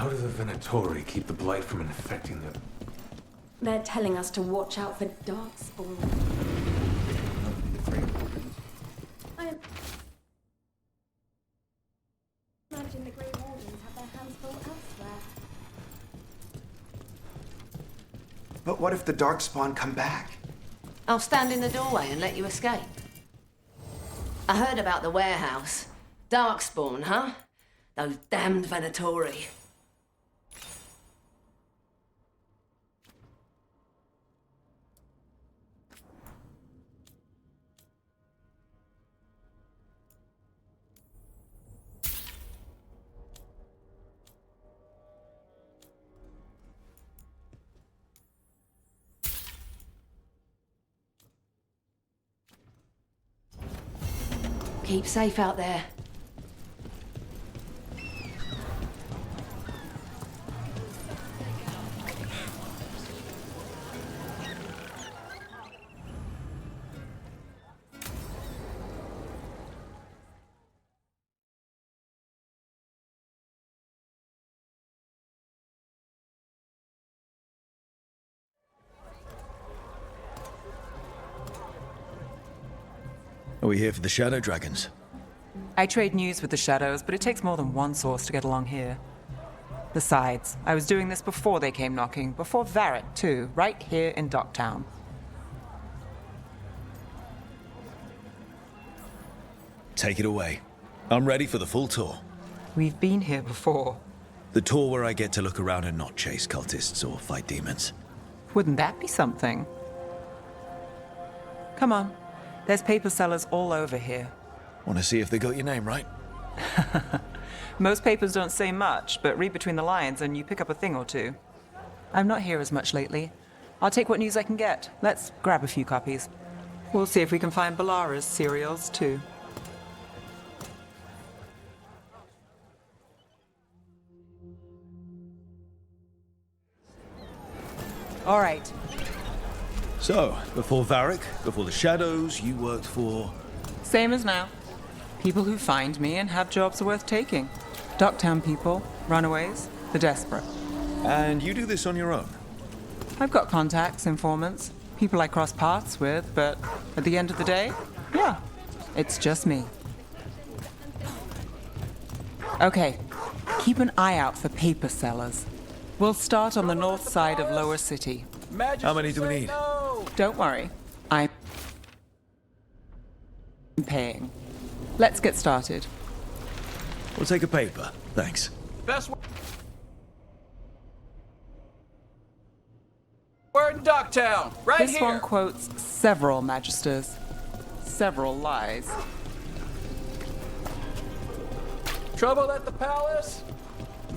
How do the Venatori keep the blight from infecting them? They're telling us to watch out for darkspawn. I imagine the Grey Wardens have their hands full elsewhere. But what if the Darkspawn come back? I'll stand in the doorway and let you escape. I heard about the warehouse. Darkspawn, huh? Those damned Venatori. Keep safe out there. Are we here for the Shadow Dragons? I trade news with the Shadows, but it takes more than one source to get along here. Besides, I was doing this before they came knocking, before Varric too, right here in Docktown. Take it away. I'm ready for the full tour. We've been here before. The tour where I get to look around and not chase cultists or fight demons. Wouldn't that be something? Come on. There's paper sellers all over here. Want to see if they got your name right? Most papers don't say much, but read between the lines and you pick up a thing or two. I'm not here as much lately. I'll take what news I can get. Let's grab a few copies. We'll see if we can find Balara's cereals, too. All right. So, before Varric, before the Shadows, you worked for... Same as now. People who find me and have jobs worth taking. Docktown people, runaways, the desperate. And you do this on your own? I've got contacts, informants, people I cross paths with, but at the end of the day, yeah, it's just me. Okay, keep an eye out for paper sellers. We'll start on the north side of Lower City. How many do we need? Don't worry, I'm paying. Let's get started. We'll take a paper, thanks. Best we're in Docktown, right This here. one quotes several magisters, several lies. Trouble at the palace?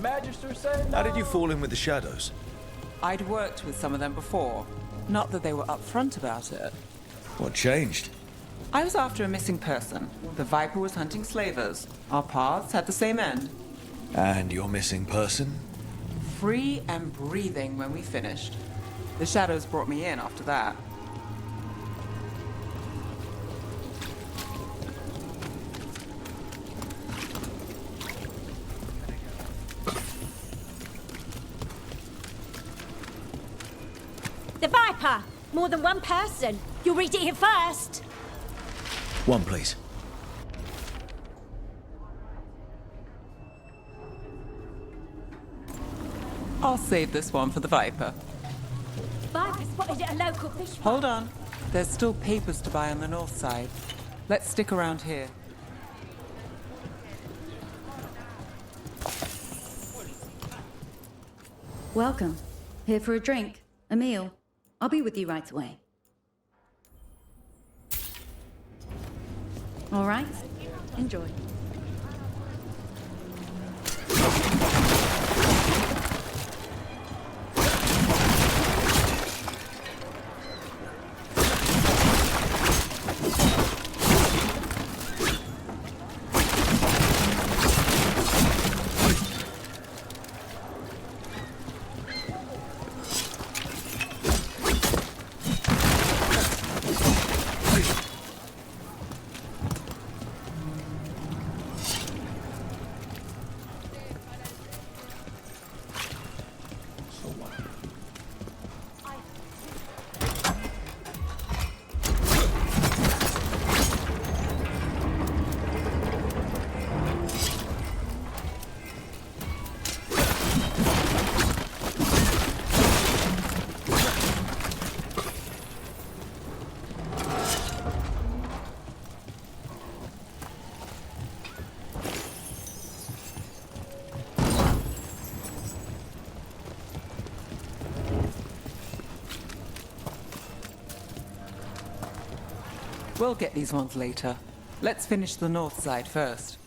Magister said no. How did you fall in with the Shadows? I'd worked with some of them before. Not that they were upfront about it. What changed? I was after a missing person. The Viper was hunting slavers. Our paths had the same end. And your missing person? Free and breathing when we finished. The Shadows brought me in after that. The Viper! More than one person. You'll read it here first. One, please. I'll save this one for the Viper. Viper spotted at a local fish farm. Hold on. There's still papers to buy on the north side. Let's stick around here. Welcome. Here for a drink, a meal. I'll be with you right away. All right. Enjoy. We'll get these ones later. Let's finish the north side first.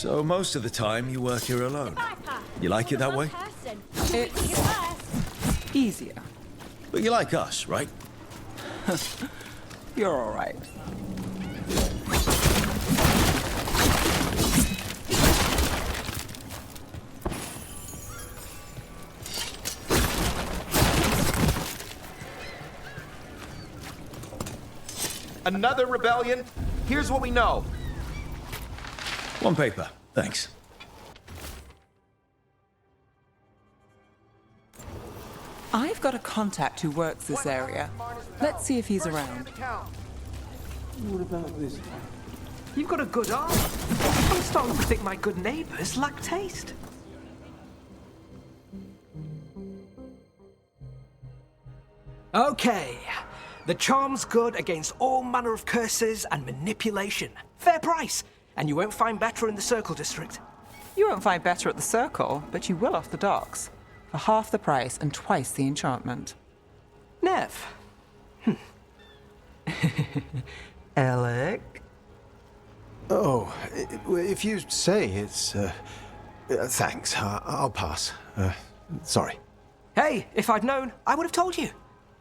So most of the time you work here alone. You like it that way? It's easier. But you like us, right? You're all right. Another rebellion? Here's what we know. One paper, thanks. I've got a contact who works this area. Let's see if he's around. What about this time? You've got a good arm. I'm starting to think my good neighbors lack taste. Okay. The charm's good against all manner of curses and manipulation. Fair price. And you won't find better in the Circle District. You won't find better at the Circle, but you will off the docks. For half the price and twice the enchantment. Nev. Alec? Oh, if you say it's... thanks. I'll pass. Sorry. Hey, if I'd known, I would have told you.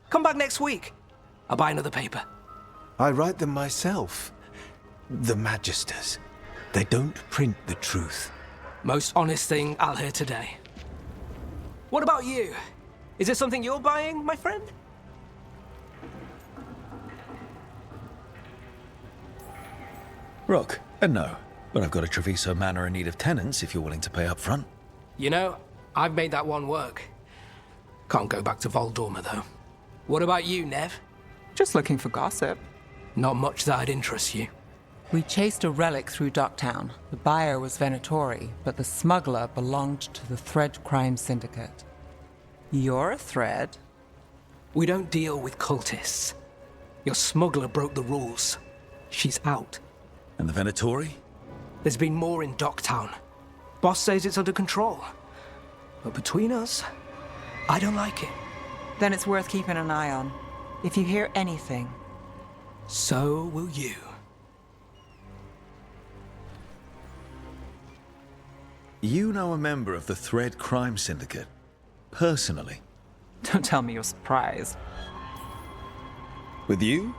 Come back next week. I'll buy another paper. I write them myself. The Magisters. They don't print the truth. Most honest thing I'll hear today. What about you? Is it something you're buying, my friend? Rook, no. But I've got a Treviso Manor in need of tenants if you're willing to pay up front. You know, I've made that one work. Can't go back to Voldorma, though. What about you, Nev? Just looking for gossip. Not much that'd interest you. We chased a relic through Docktown. The buyer was Venatori, but the smuggler belonged to the Thread Crime Syndicate. You're a Thread? We don't deal with cultists. Your smuggler broke the rules. She's out. And the Venatori? There's been more in Docktown. Boss says it's under control. But between us, I don't like it. Then it's worth keeping an eye on. If you hear anything. So will you. You know a member of the Thread Crime Syndicate? Personally? Don't tell me you're surprised. With you?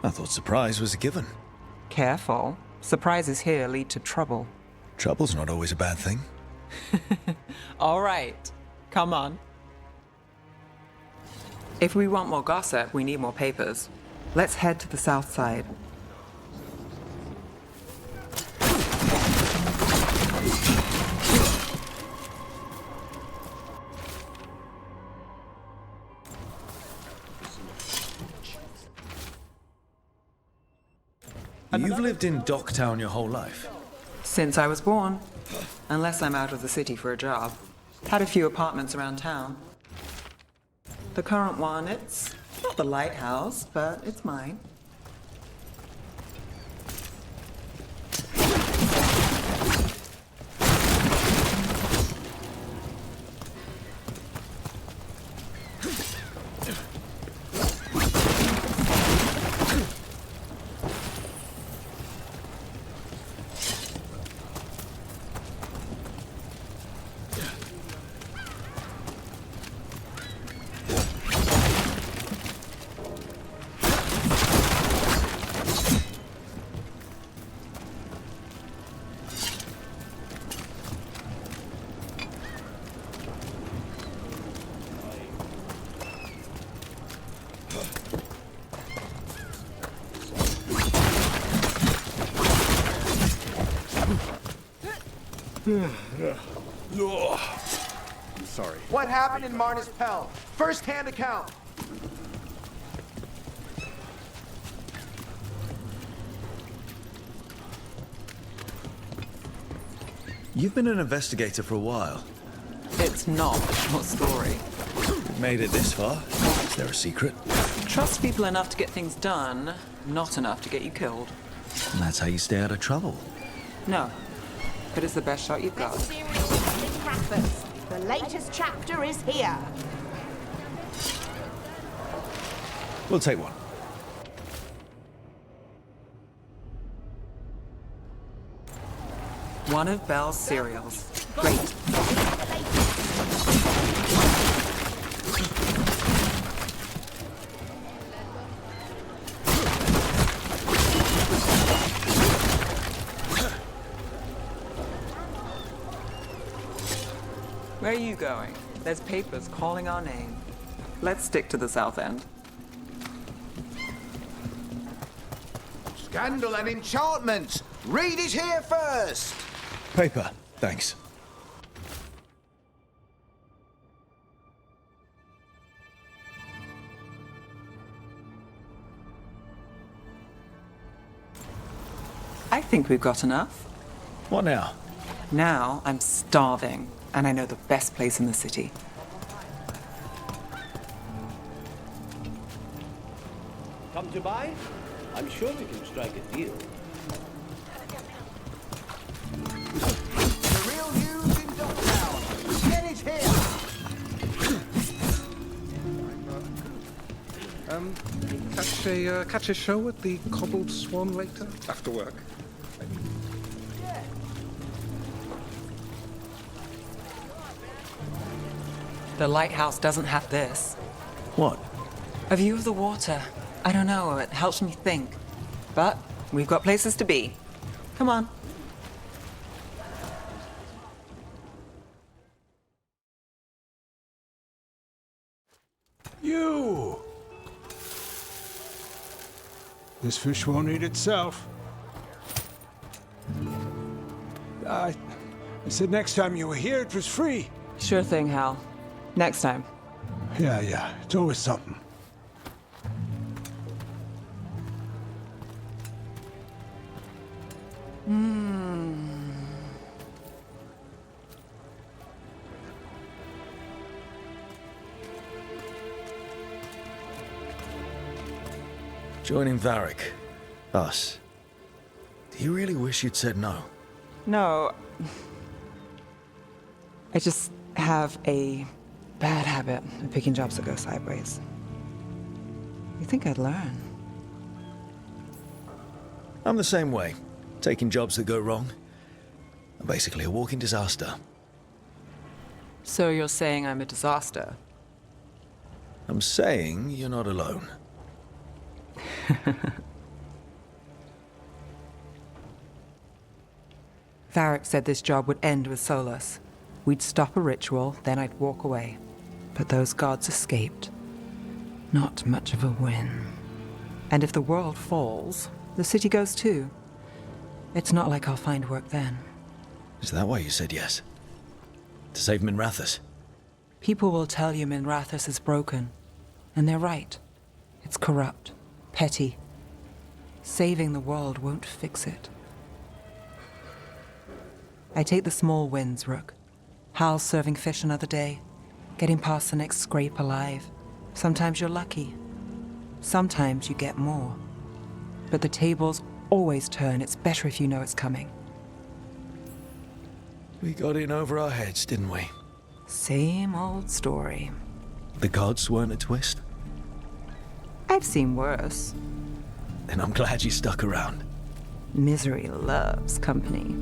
I thought surprise was a given. Careful. Surprises here lead to trouble. Trouble's not always a bad thing. All right. Come on. If we want more gossip, we need more papers. Let's head to the south side. You've lived in Docktown your whole life? Since I was born. Unless I'm out of the city for a job. Had a few apartments around town. The current one, it's not the lighthouse, but it's mine. I'm sorry. What happened in Marnus Pell? First-hand account. You've been an investigator for a while. It's not a short story. You've made it this far. Is there a secret? Trust people enough to get things done, not enough to get you killed. And that's how you stay out of trouble. No. But it's the best shot you've got. The latest chapter is here. We'll take one. One of Belle's cereals. Great. Where are you going? There's papers calling our name. Let's stick to the south end. Scandal and enchantment. Read it here first. Paper, thanks. I think we've got enough. What now? Now I'm starving, and I know the best place in the city. Come to buy? I'm sure we can strike a deal. The real news in Docktown. Get it here. Catch a show at the Cobbled Swan later, after work. The lighthouse doesn't have this. What? A view of the water. I don't know, it helps me think. But we've got places to be. Come on. You! This fish won't eat itself. I said next time you were here, it was free. Sure thing, Hal. Next time. Yeah. It's always something. Joining Varric. Us. Do you really wish you'd said no? No. I just have a bad habit of picking jobs that go sideways. You think I'd learn? I'm the same way. Taking jobs that go wrong. I'm basically a walking disaster. So you're saying I'm a disaster? I'm saying you're not alone. Varric said this job would end with Solus. We'd stop a ritual, then I'd walk away. But those gods escaped. Not much of a win. And if the world falls, the city goes too. It's not like I'll find work then. Is that why you said yes? To save Minrathous? People will tell you Minrathous is broken. And they're right. It's corrupt. Petty. Saving the world won't fix it. I take the small wins, Rook. Hal's serving fish another day. Getting past the next scrape alive. Sometimes you're lucky. Sometimes you get more. But the tables always turn. It's better if you know it's coming. We got in over our heads, didn't we? Same old story. The gods weren't a twist? I've seen worse. Then I'm glad you stuck around. Misery loves company.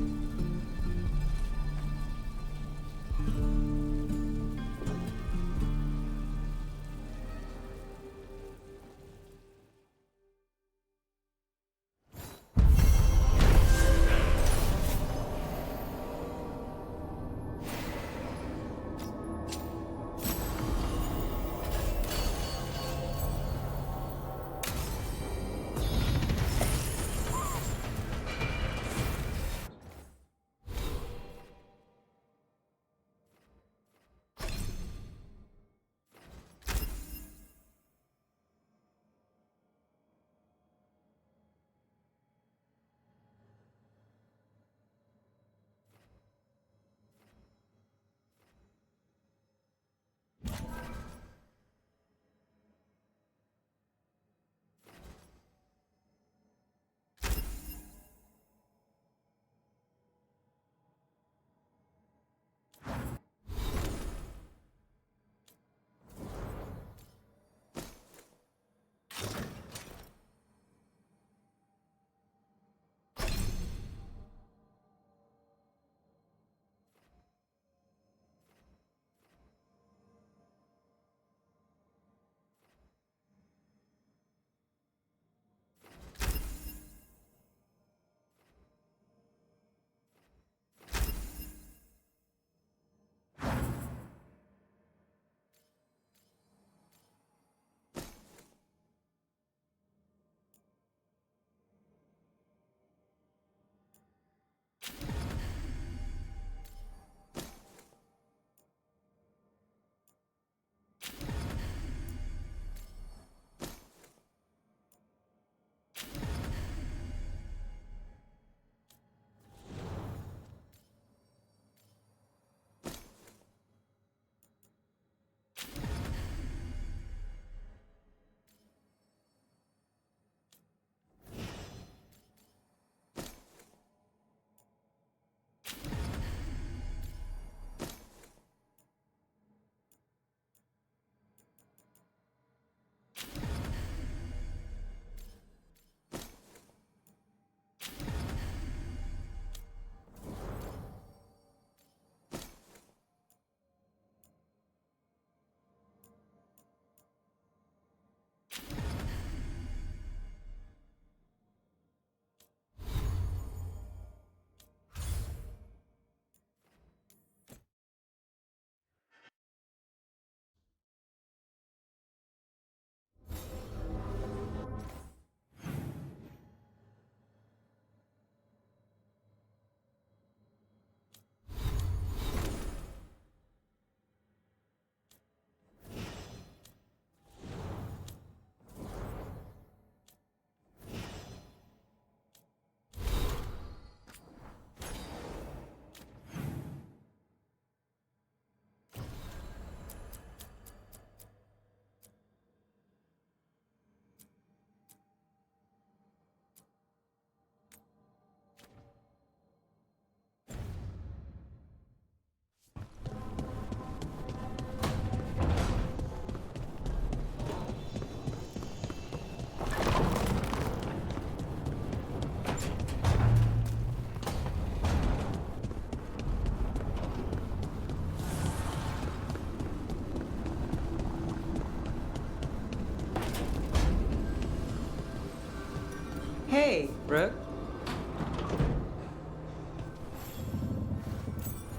Rook?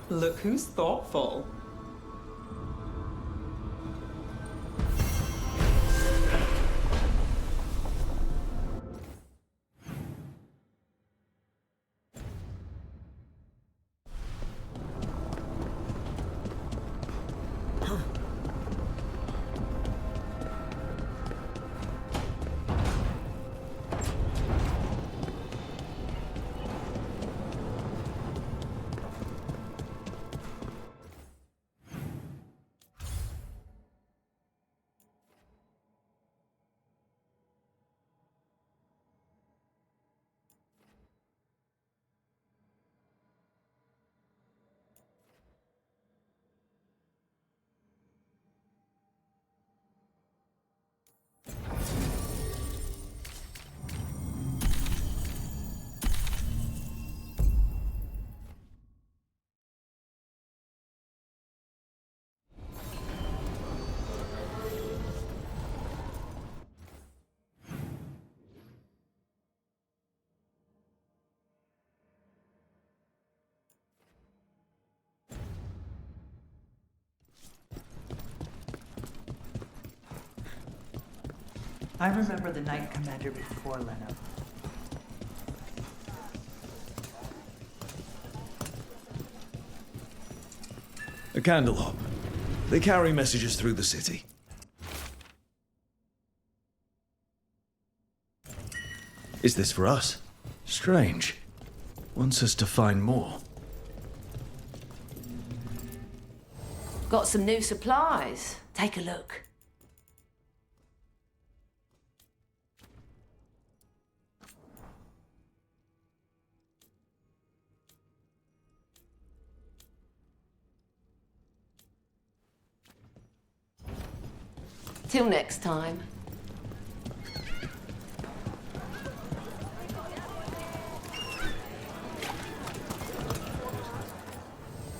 Look who's thoughtful. I remember the Knight Commander before Leno. A candle hop. They carry messages through the city. Is this for us? Strange. Wants us to find more. Got some new supplies. Take a look. Till next time.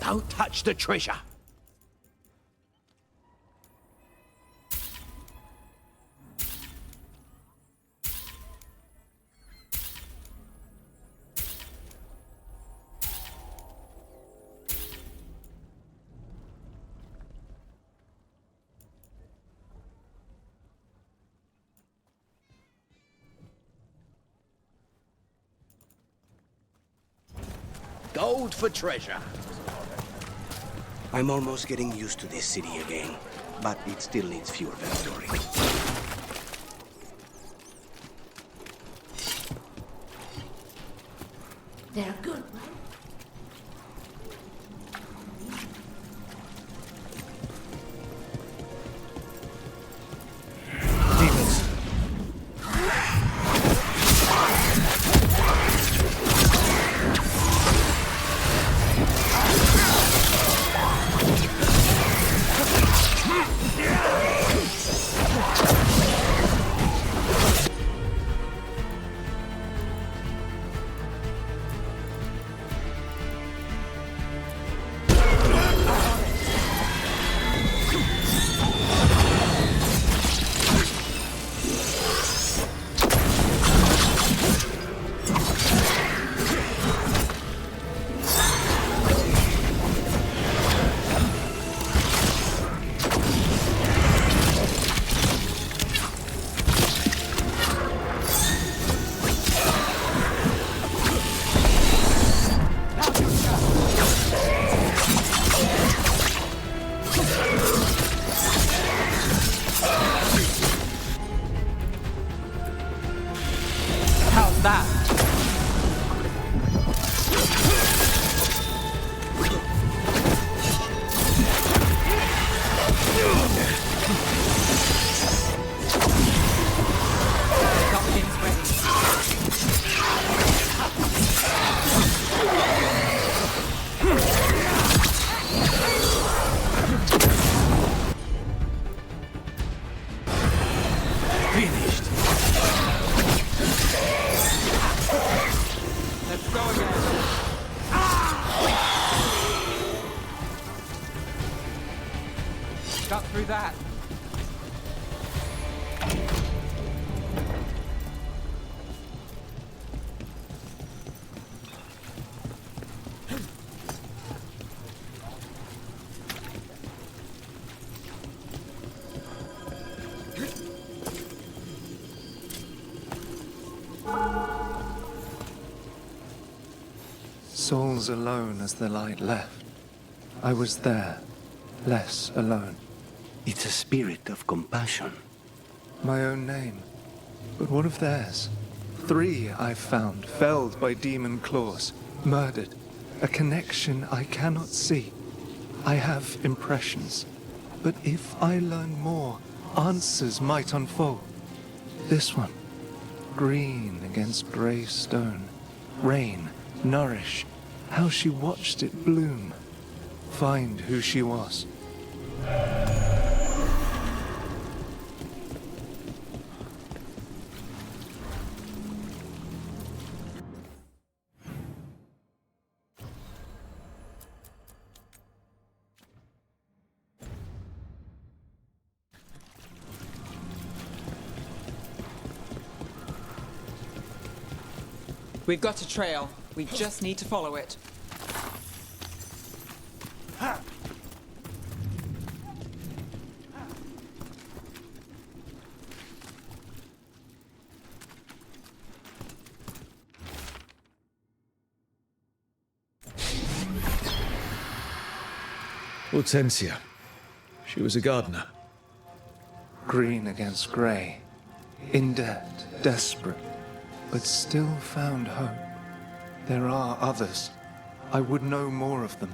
Don't touch the treasure. Gold for treasure. I'm almost getting used to this city again, but it still needs fewer Venatori. They're good. Got through that. souls alone as the light left. I was there, less alone. It's a spirit of compassion. My own name. But what of theirs? 3 I've found, felled by demon claws, murdered. A connection I cannot see. I have impressions. But if I learn more, answers might unfold. This one. Green against grey stone. Rain, nourish. How she watched it bloom. Find who she was. We've got a trail. We just need to follow it. Hortensia. She was a gardener. Green against grey. In debt, desperate. But still found hope. There are others. I would know more of them.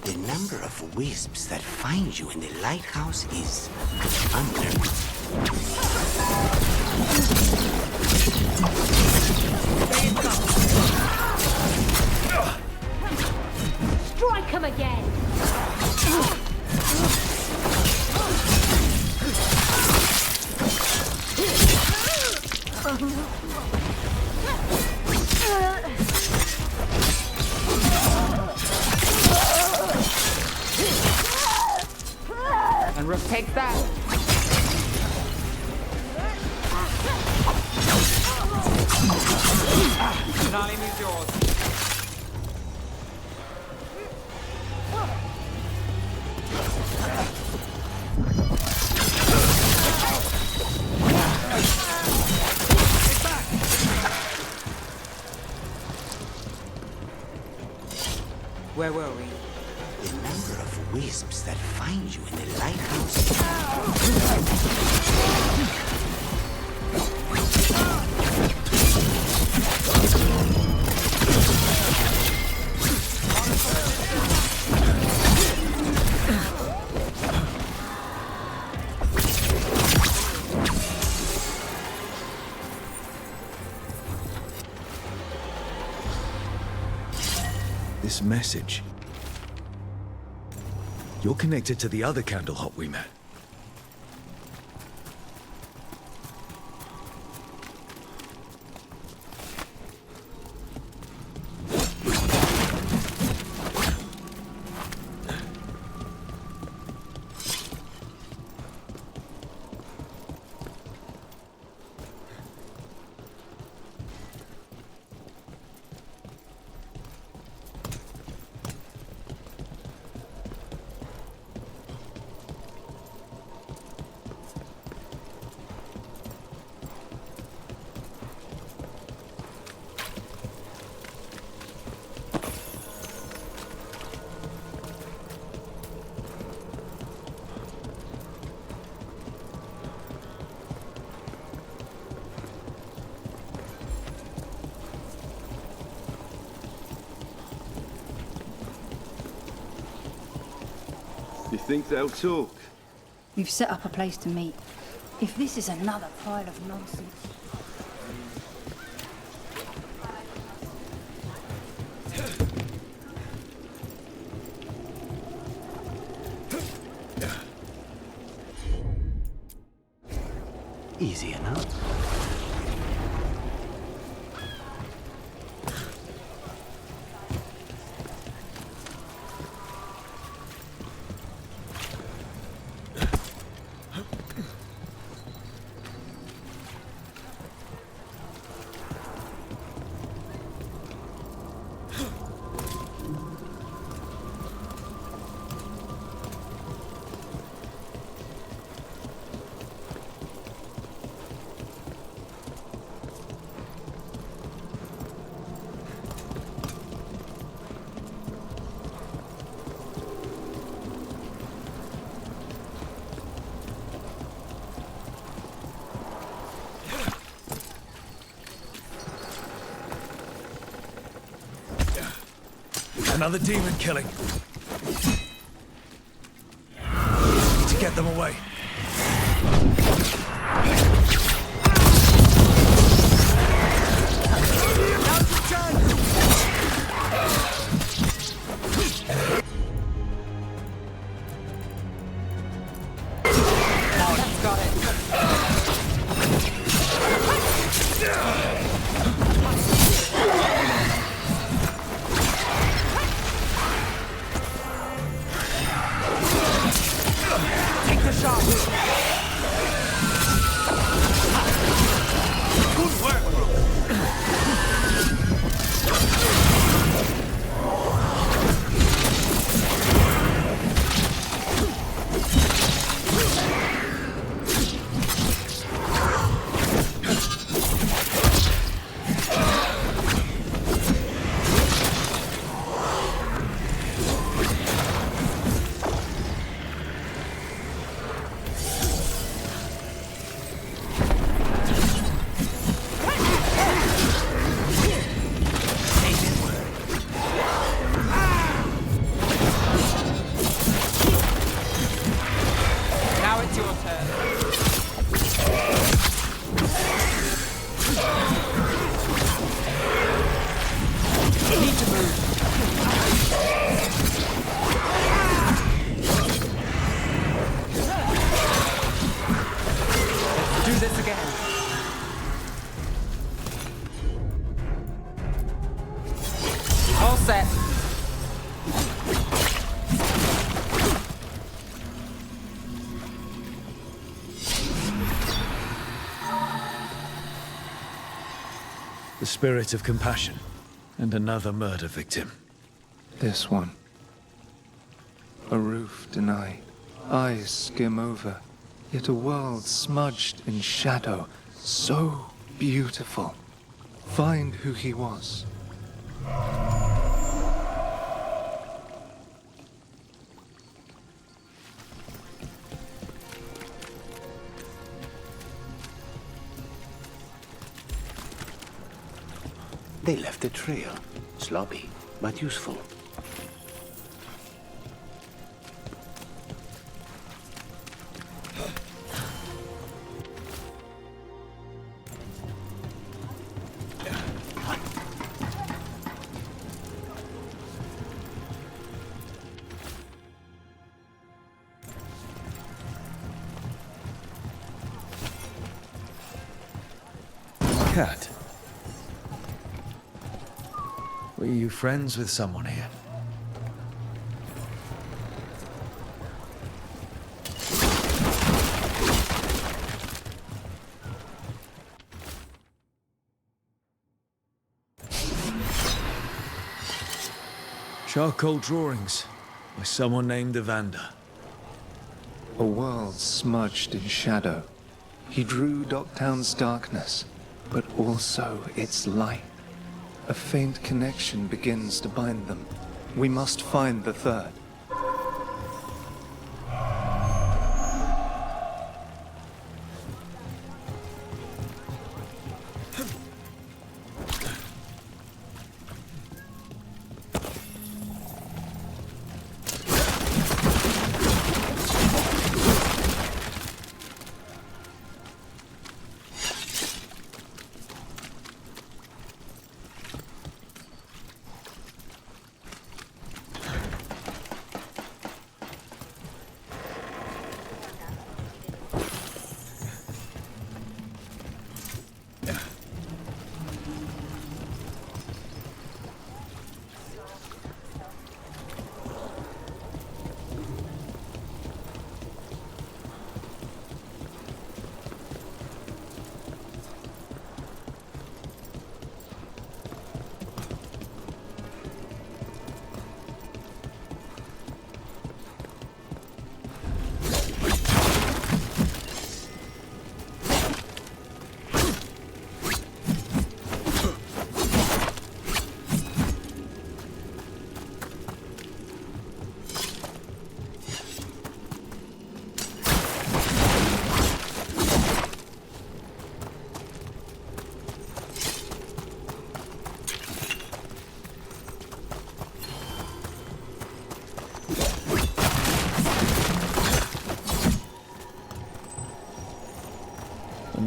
The number of wisps that find you in the lighthouse is unlimited. Strike him again! And Rook takes that. Finale moves yours. Where were we? The number of wisps that find you in the lighthouse. This message. You're connected to the other Candlehop we met. You think they'll talk? We've set up a place to meet. If this is another pile of nonsense. Easy enough. Another demon killing. Need to get them away. The spirit of compassion, and another murder victim. This one. A roof denied, eyes skim over, yet a world smudged in shadow, so beautiful. Find who he was. They left a trail. Sloppy, but useful. Cat. Were you friends with someone here? Charcoal drawings by someone named Evander. A world smudged in shadow. He drew Docktown's darkness, but also its light. A faint connection begins to bind them. We must find the third.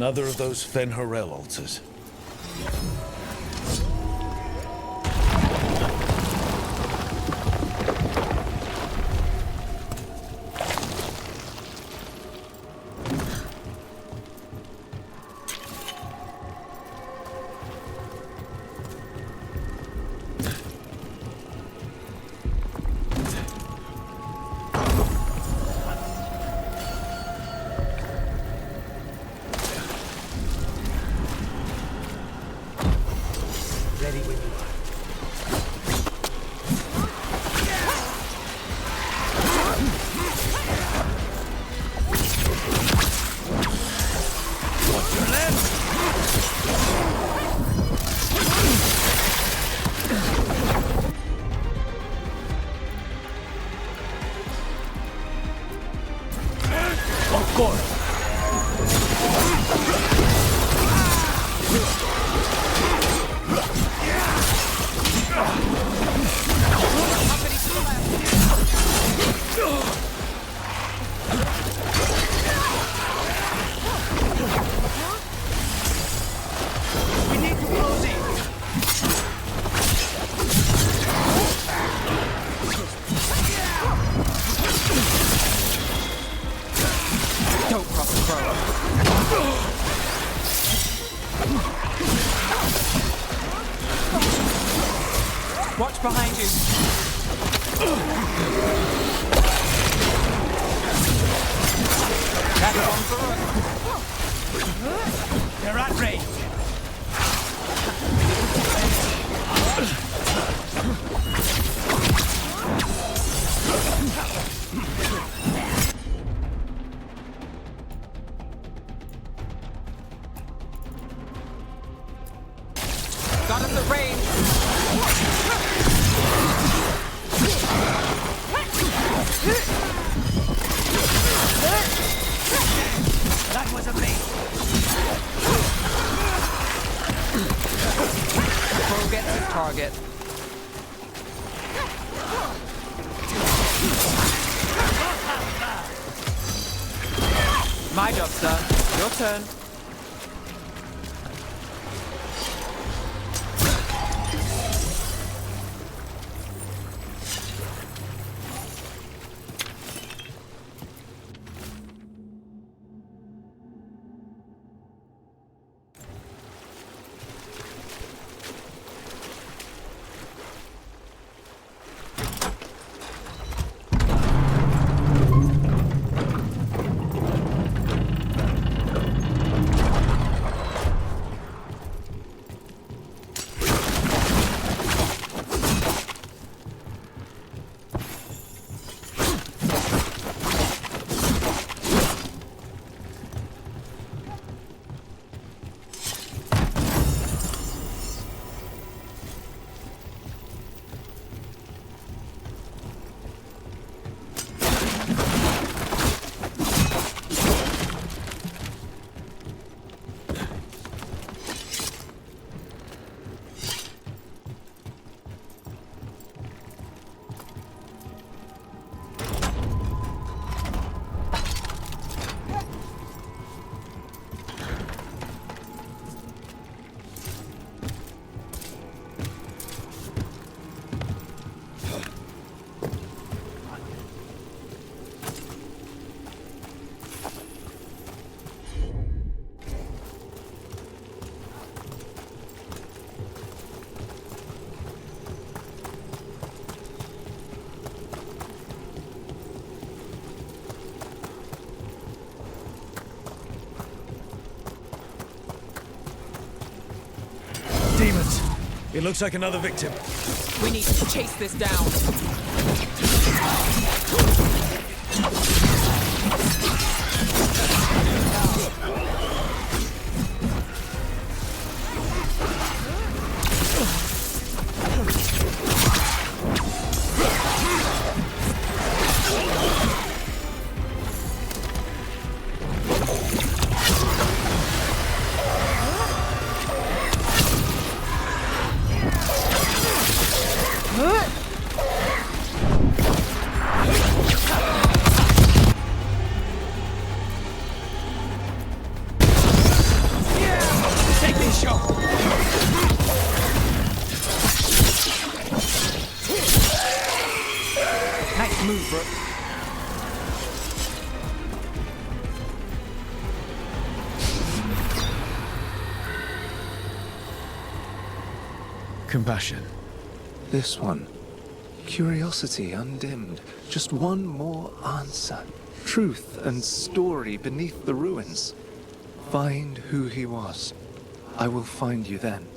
Another of those Fen'Harel altars. Watch behind you. That's one for Rook. They're at range. Got us at range. That was amazing. Foe gets his target. My job, sir. Your turn. Demons! It looks like another victim. We need to chase this down. Move, Rook. Compassion. This one. Curiosity undimmed. Just one more answer. Truth and story beneath the ruins. Find who he was. I will find you then.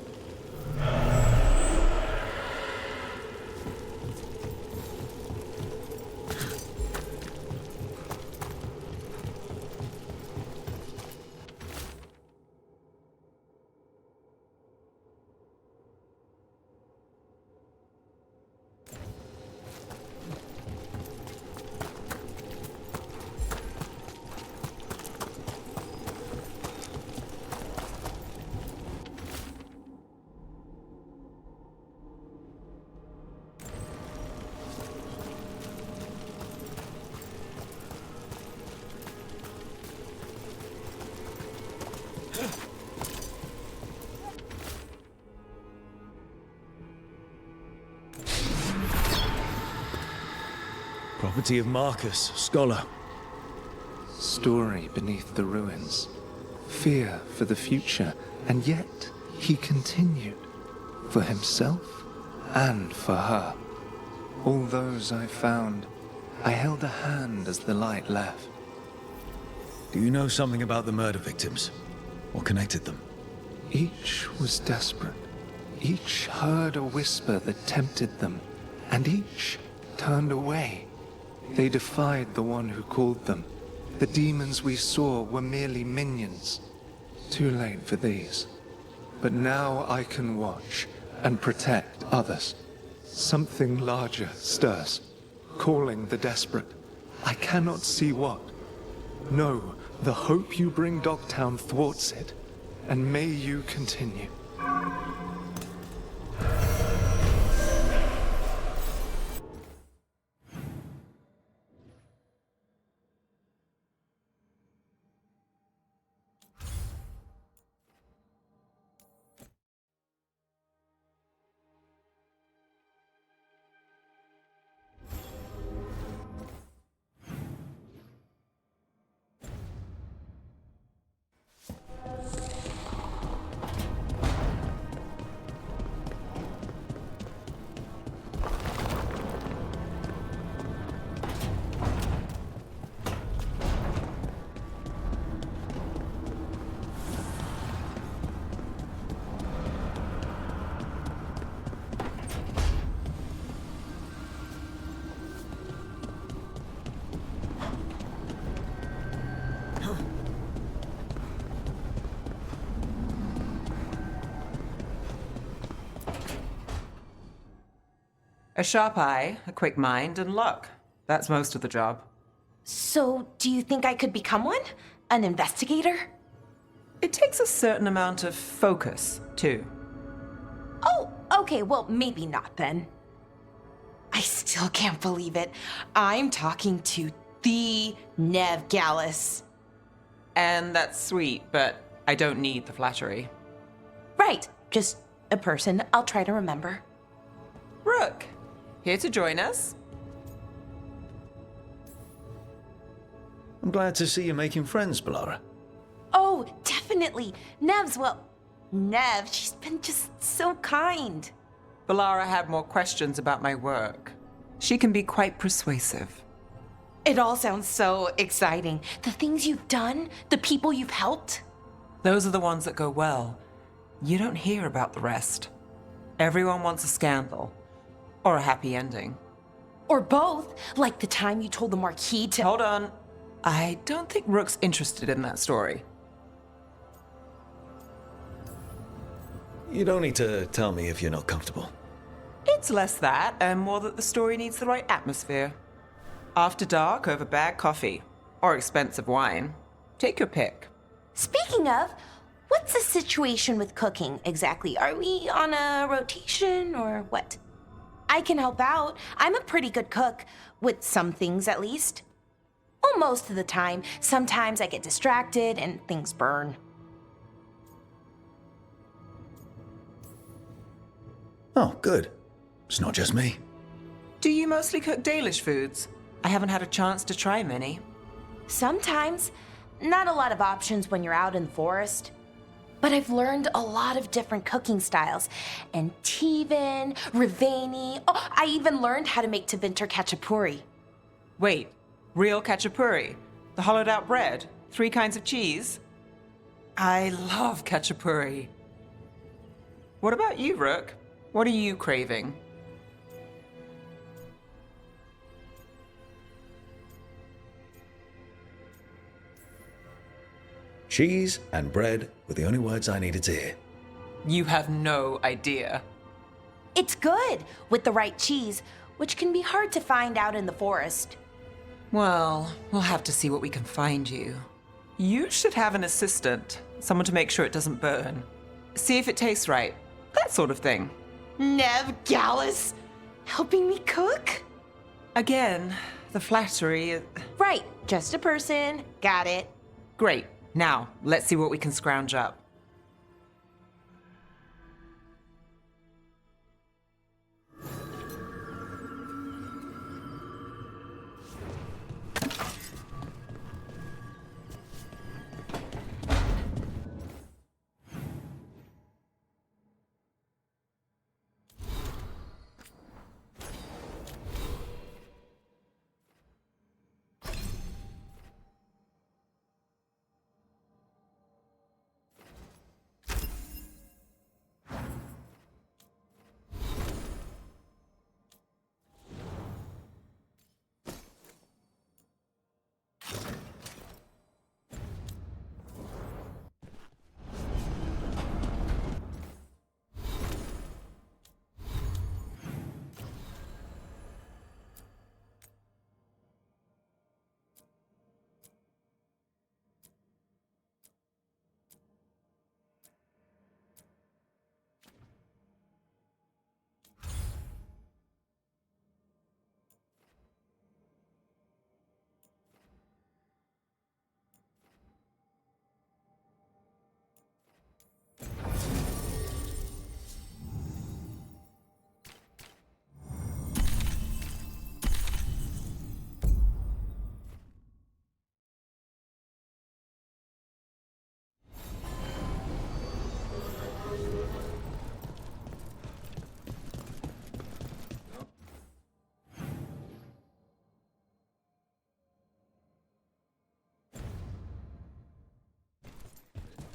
Property of Marcus, scholar. Story beneath the ruins. Fear for the future, and yet he continued. For himself and for her. All those I found, I held a hand as the light left. Do you know something about the murder victims? What connected them? Each was desperate. Each heard a whisper that tempted them, and each turned away. They defied the one who called them. The demons we saw were merely minions. Too late for these. But now I can watch and protect others. Something larger stirs, calling the desperate. I cannot see what. No, the hope you bring Dogtown thwarts it, and may you continue. A sharp eye, a quick mind, and luck. That's most of the job. So, do you think I could become one? An investigator? It takes a certain amount of focus, too. Oh, okay, well, maybe not then. I still can't believe it. I'm talking to the Nev Gallus. And that's sweet, but I don't need the flattery. Right, just a person I'll try to remember. Rook, here to join us. I'm glad to see you making friends, Balara. Oh, definitely. Nev's, well, Nev, she's been just so kind. Balara had more questions about my work. She can be quite persuasive. It all sounds so exciting. The things you've done, the people you've helped. Those are the ones that go well. You don't hear about the rest. Everyone wants a scandal. Or a happy ending. Or both, like the time you told the Marquis to— Hold on. I don't think Rook's interested in that story. You don't need to tell me if you're not comfortable. It's less that, and more that the story needs the right atmosphere. After dark over bad coffee. Or expensive wine. Take your pick. Speaking of, what's the situation with cooking exactly? Are we on a rotation or what? I can help out. I'm a pretty good cook, with some things at least. Well, most of the time. Sometimes I get distracted and things burn. Oh, good. It's not just me. Do you mostly cook Dalish foods? I haven't had a chance to try many. Sometimes. Not a lot of options when you're out in the forest. But I've learned a lot of different cooking styles. And Tivin, Rivani. Oh, I even learned how to make Tevinter Khachapuri. Wait, real khachapuri? The hollowed out bread? 3 kinds of cheese? I love khachapuri. What about you, Rook? What are you craving? Cheese and bread were the only words I needed to hear. You have no idea. It's good with the right cheese, which can be hard to find out in the forest. Well, we'll have to see what we can find you. You should have an assistant, someone to make sure it doesn't burn. See if it tastes right, that sort of thing. Nev Gallus, helping me cook? Again, the flattery. Right, just a person, got it. Great. Now, let's see what we can scrounge up.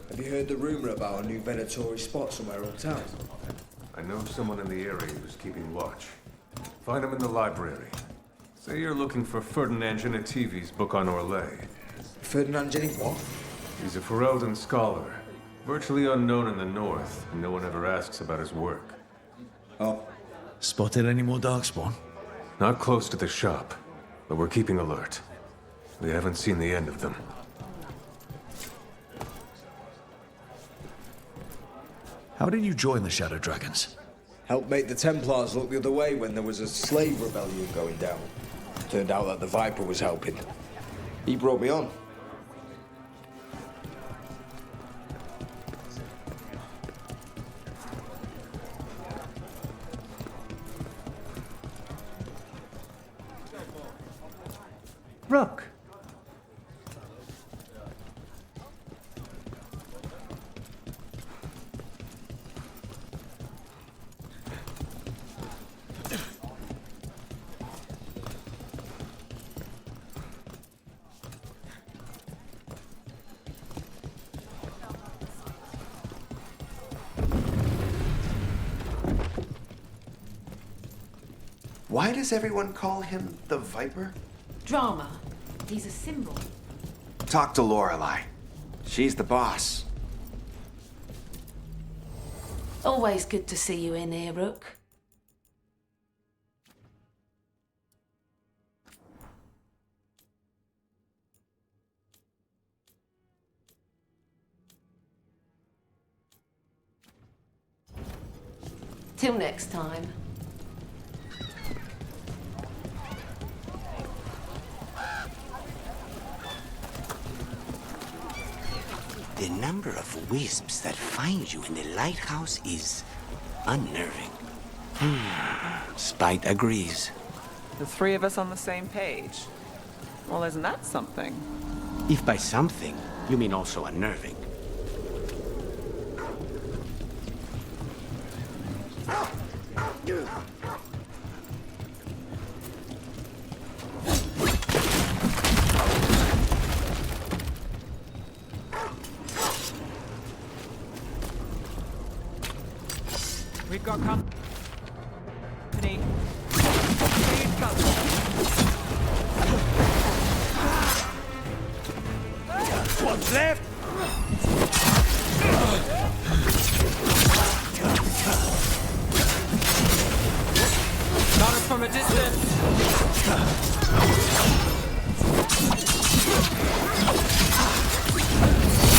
Have you heard the rumor about a new Venatori spot somewhere uptown? I know someone in the area who's keeping watch. Find him in the library. Say you're looking for Ferdinand Genetivi's book on Orlais. Ferdinand Genetivi what? He's a Ferelden scholar, virtually unknown in the north, and no one ever asks about his work. Oh. Spotted any more Darkspawn? Not close to the shop, but we're keeping alert. We haven't seen the end of them. How did you join the Shadow Dragons? Helped make the Templars look the other way when there was a slave rebellion going down. Turned out that the Viper was helping. He brought me on. Rook. Why does everyone call him the Viper? Drama. He's a symbol. Talk to Lorelei. She's the boss. Always good to see you in here, Rook. Till next time. The number of wisps that find you in the lighthouse is unnerving. Spite agrees. The three of us on the same page. Well, isn't that something? If by something, you mean also unnerving. We've got company. Please come. What's left? Got us from a distance.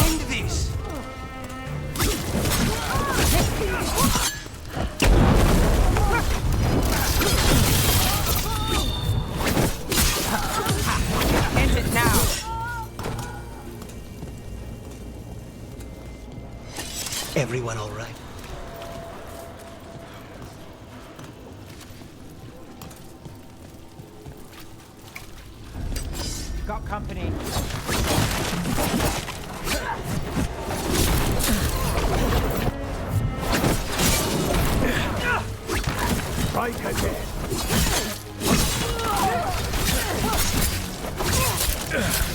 End this. End it now. Everyone all right? Got company. Right again.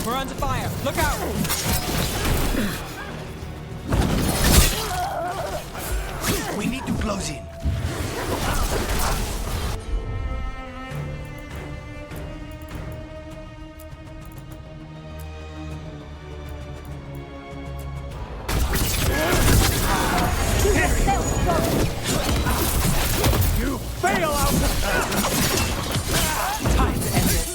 We're under fire. Look out! We need to close in. You fail out! Time to end this.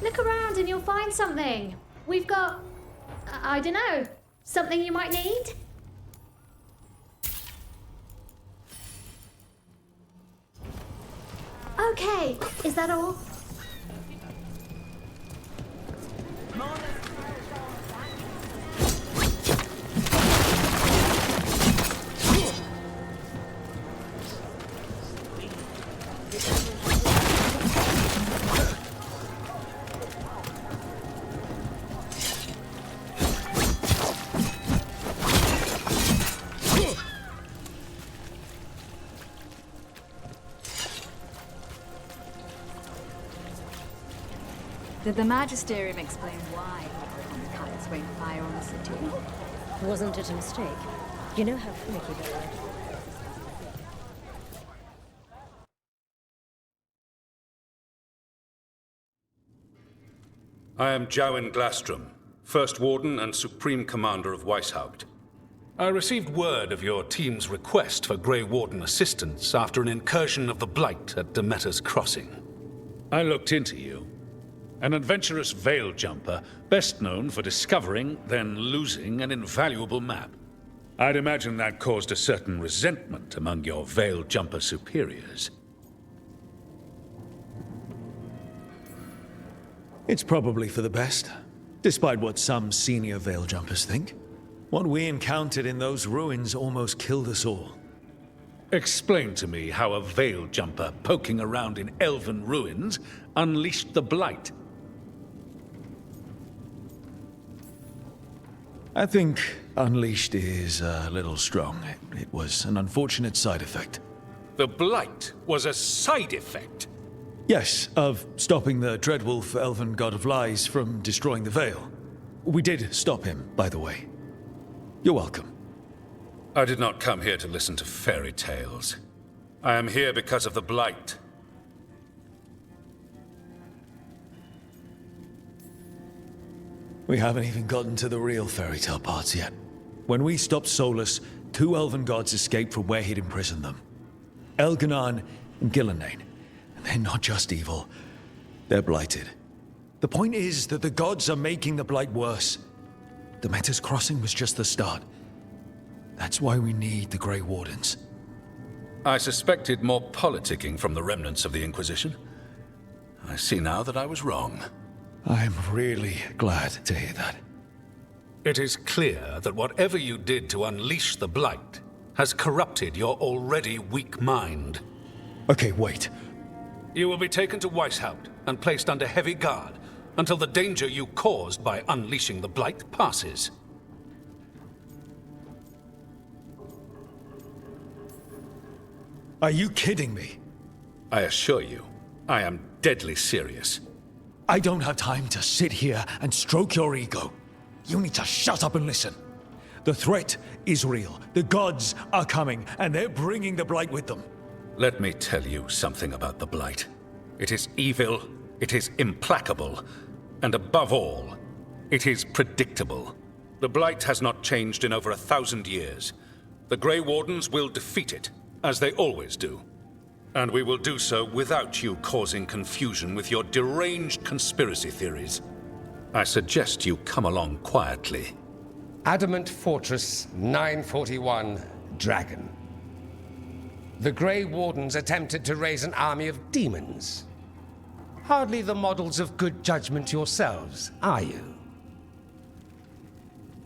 Look around and you'll find something. We've got, I don't know, something you might need? Okay, is that all? Did the Magisterium explain why the cats rained fire on the city? Wasn't it a mistake? You know how finicky they are. I am Jowen Glastrom, First Warden and Supreme Commander of Weishaupt. I received word of your team's request for Grey Warden assistance after an incursion of the Blight at Demeter's Crossing. I looked into you. An adventurous veil jumper, best known for discovering, then losing, an invaluable map. I'd imagine that caused a certain resentment among your veil jumper superiors. It's probably for the best, despite what some senior veil jumpers think. What we encountered in those ruins almost killed us all. Explain to me how a veil jumper poking around in elven ruins unleashed the Blight. I think unleashed is a little strong. It was an unfortunate side effect. The Blight was a side effect? Yes, of stopping the Dreadwolf, elven god of lies, from destroying the Veil. We did stop him, by the way. You're welcome. I did not come here to listen to fairy tales. I am here because of the Blight. We haven't even gotten to the real fairy tale parts yet. When we stopped Solus, 2 elven gods escaped from where he'd imprisoned them. Elganan and Gillenane. And they're not just evil. They're blighted. The point is that the gods are making the Blight worse. The Metas Crossing was just the start. That's why we need the Grey Wardens. I suspected more politicking from the remnants of the Inquisition. I see now that I was wrong. I'm really glad to hear that. It is clear that whatever you did to unleash the Blight has corrupted your already weak mind. Okay, wait. You will be taken to Weishaupt and placed under heavy guard until the danger you caused by unleashing the Blight passes. Are you kidding me? I assure you, I am deadly serious. I don't have time to sit here and stroke your ego. You need to shut up and listen. The threat is real. The gods are coming, and they're bringing the Blight with them. Let me tell you something about the Blight. It is evil, it is implacable, and above all, it is predictable. The Blight has not changed in over 1,000 years. The Grey Wardens will defeat it, as they always do. And we will do so without you causing confusion with your deranged conspiracy theories. I suggest you come along quietly. Adamant Fortress 941, Dragon. The Grey Wardens attempted to raise an army of demons. Hardly the models of good judgment yourselves, are you?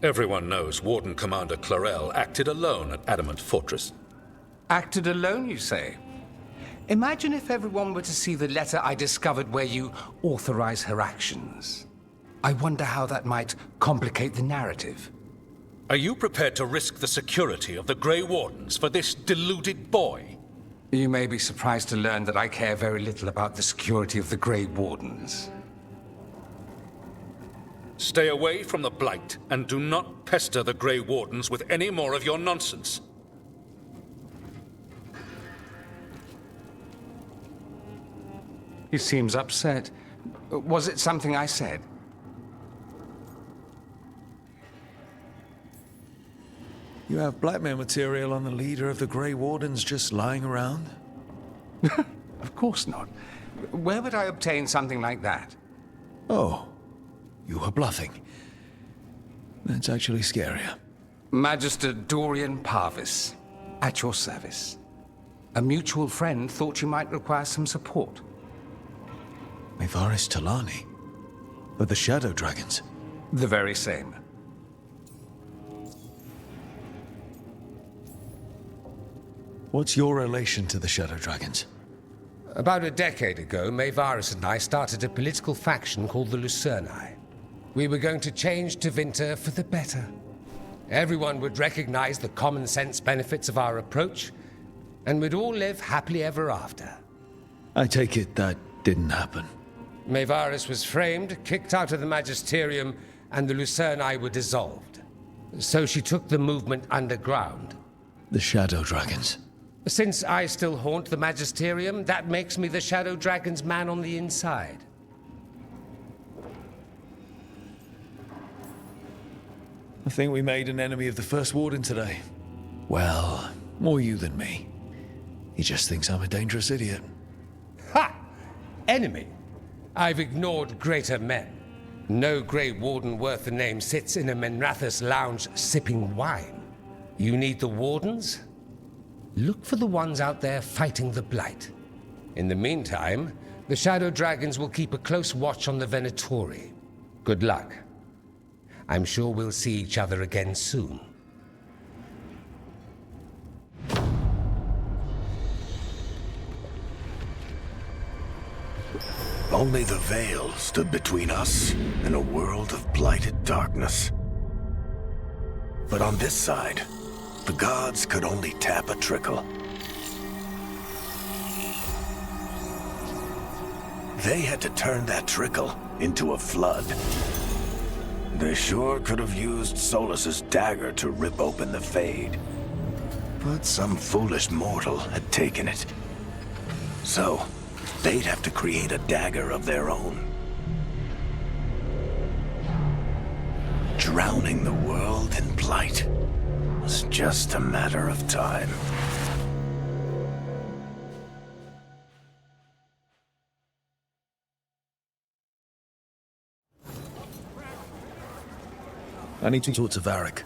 Everyone knows Warden Commander Clarel acted alone at Adamant Fortress. Acted alone, you say? Imagine if everyone were to see the letter I discovered where you authorize her actions. I wonder how that might complicate the narrative. Are you prepared to risk the security of the Grey Wardens for this deluded boy? You may be surprised to learn that I care very little about the security of the Grey Wardens. Stay away from the Blight, and do not pester the Grey Wardens with any more of your nonsense. He seems upset. Was it something I said? You have blackmail material on the leader of the Grey Wardens just lying around? Of course not. Where would I obtain something like that? Oh, you were bluffing. That's actually scarier. Magister Dorian Parvis, at your service. A mutual friend thought you might require some support. Maevaris Talani? Of the Shadow Dragons? The very same. What's your relation to the Shadow Dragons? About a decade ago, Maevaris and I started a political faction called the Lucerni. We were going to change Tevinter for the better. Everyone would recognize the common sense benefits of our approach, and we'd all live happily ever after. I take it that didn't happen. Maevaris was framed, kicked out of the Magisterium, and the Lucerni were dissolved. So she took the movement underground. The Shadow Dragons. Since I still haunt the Magisterium, that makes me the Shadow Dragon's man on the inside. I think we made an enemy of the First Warden today. Well, more you than me. He just thinks I'm a dangerous idiot. Ha! Enemy? I've ignored greater men. No Grey Warden worth the name sits in a Menrathus lounge sipping wine. You need the Wardens? Look for the ones out there fighting the Blight. In the meantime, the Shadow Dragons will keep a close watch on the Venatori. Good luck. I'm sure we'll see each other again soon. Only the veil stood between us and a world of blighted darkness. But on this side, the gods could only tap a trickle. They had to turn that trickle into a flood. They sure could have used Solus's dagger to rip open the Fade. But some foolish mortal had taken it. So, they'd have to create a dagger of their own. Drowning the world in blight was just a matter of time. I need to talk to Varric.